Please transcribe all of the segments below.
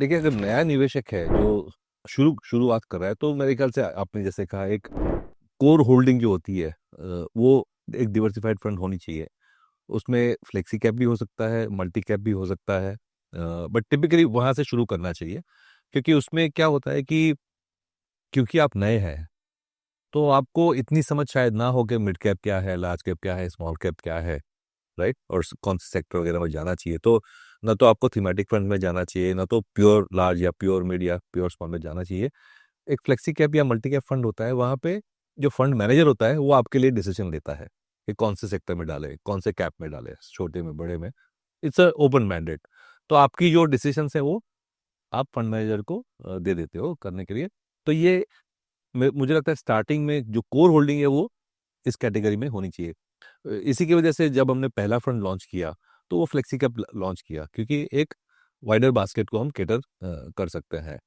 देखिए, अगर नया निवेशक है जो शुरुआत कर रहा है, तो मेरे ख्याल से आपने जैसे कहा, एक कोर होल्डिंग जो होती है, वो एक डिवर्सिफाइड फंड होनी चाहिए। उसमें फ्लेक्सी कैप भी हो सकता है, मल्टी कैप भी हो सकता है, बट टिपिकली वहाँ से शुरू करना चाहिए। क्योंकि उसमें क्या होता है कि क्योंकि आप नए हैं, तो आपको इतनी समझ शायद ना हो कि मिड कैप क्या है, लार्ज कैप क्या है, स्मॉल कैप क्या है, राइट, और कौन से सेक्टर वगैरह में जाना चाहिए। तो ना तो आपको थीमेटिक फंड में जाना चाहिए, ना तो प्योर लार्ज या प्योर मिड या प्योर स्मॉल में जाना चाहिए। एक फ्लेक्सी कैप या मल्टी कैप फंड होता है, वहाँ पे जो फंड मैनेजर होता है वो आपके लिए डिसीजन लेता है कि कौन से सेक्टर में डाले, कौन से कैप में डाले, छोटे में, बड़े में। It's a open mandate. तो आपकी जो डिसीजन है वो आप फंड मैनेजर को दे देते हो करने के लिए। तो ये मुझे लगता है स्टार्टिंग में जो कोर होल्डिंग है वो इस कैटेगरी में होनी चाहिए। इसी की वजह से जब हमने पहला फंड लॉन्च किया, तो वो फ्लेक्सी कैप लॉन्च किया, क्योंकि एक वाइडर बास्केट को हम केटर कर सकते हैं।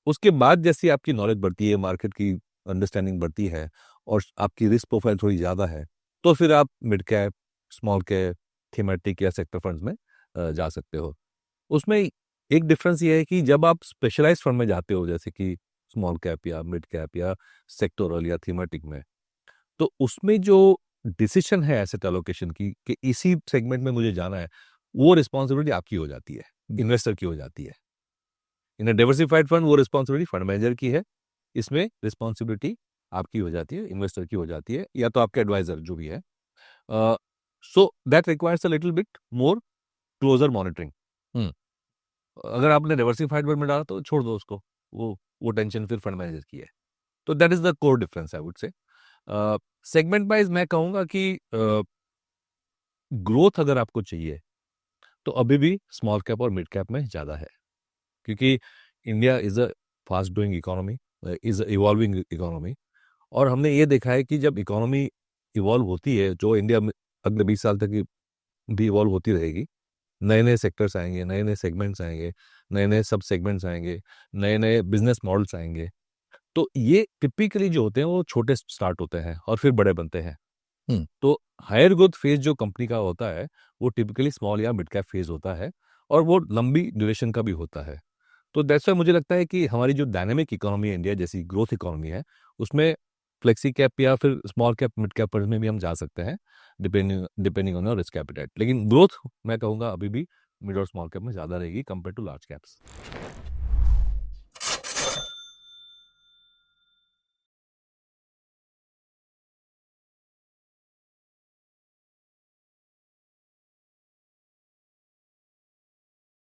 उसके बाद जैसी आपकी नॉलेज बढ़ती है, मार्केट की अंडरस्टैंडिंग बढ़ती है, और आपकी रिस्क प्रोफाइल थोड़ी ज़्यादा है, तो फिर आप mid cap, small cap, thematic या सेक्टर फंड्स में जा सकते हो। उसमें एक डिफरेंस ये है कि जब आप स्पेशलाइज्ड फंड में जाते हो, जैसे कि स्मॉल कैप या मिड कैप या सेक्टोरल या थीमेटिक में, तो उसमें जो डिसीजन है एसेट एलोकेशन की कि इसी सेगमेंट में मुझे जाना है, वो रिस्पॉन्सिबिलिटी आपकी हो जाती है, इन्वेस्टर की हो जाती है। इन अ डाइवर्सिफाइड फंड वो रिस्पॉन्सिबिलिटी फंड मैनेजर की है। इसमें रिस्पॉन्सिबिलिटी आपकी हो जाती है, इन्वेस्टर की हो जाती है, या तो आपके एडवाइजर जो भी है। So that requires a little bit more closer monitoring. अगर आपने डाइवर्सिफाइड फंड में डाला तो छोड़ दो उसको, वो टेंशन फिर फंड मैनेजर की है। तो that is the core difference, I would say. Segment wise मैं कहूंगा कि ग्रोथ अगर आपको चाहिए, तो अभी भी स्मॉल कैप और मिड कैप में ज़्यादा है। क्योंकि India is a fast growing economy, is evolving economy. और हमने ये देखा है कि जब इकोनॉमी इवॉल्व होती है, जो इंडिया में अगले 20 साल तक भी इवॉल्व होती रहेगी, नए नए सेक्टर्स आएंगे, नए नए सेगमेंट्स आएंगे, नए नए सब सेगमेंट्स आएंगे, नए नए बिजनेस मॉडल्स आएंगे। तो ये टिपिकली जो होते हैं वो छोटे स्टार्ट होते हैं और फिर बड़े बनते हैं। तो हायर ग्रोथ फेज जो कंपनी का होता है, वो टिपिकली स्मॉल या मिड कैप फेज होता है, और वो लंबी ड्यूरेशन का भी होता है। तो दैट्स व्हाई मुझे लगता है कि हमारी जो डायनेमिक इकोनॉमी है, इंडिया जैसी ग्रोथ इकोनॉमी है, उसमें फ्लेक्सी कैप या फिर स्मॉल कैप, मिड कैप में भी हम जा सकते हैं, depending depending on your risk capital. लेकिन ग्रोथ मैं कहूँगा अभी भी मिड और स्मॉल कैप में ज़्यादा रहेगी कंपेयर टू लार्ज कैप्स।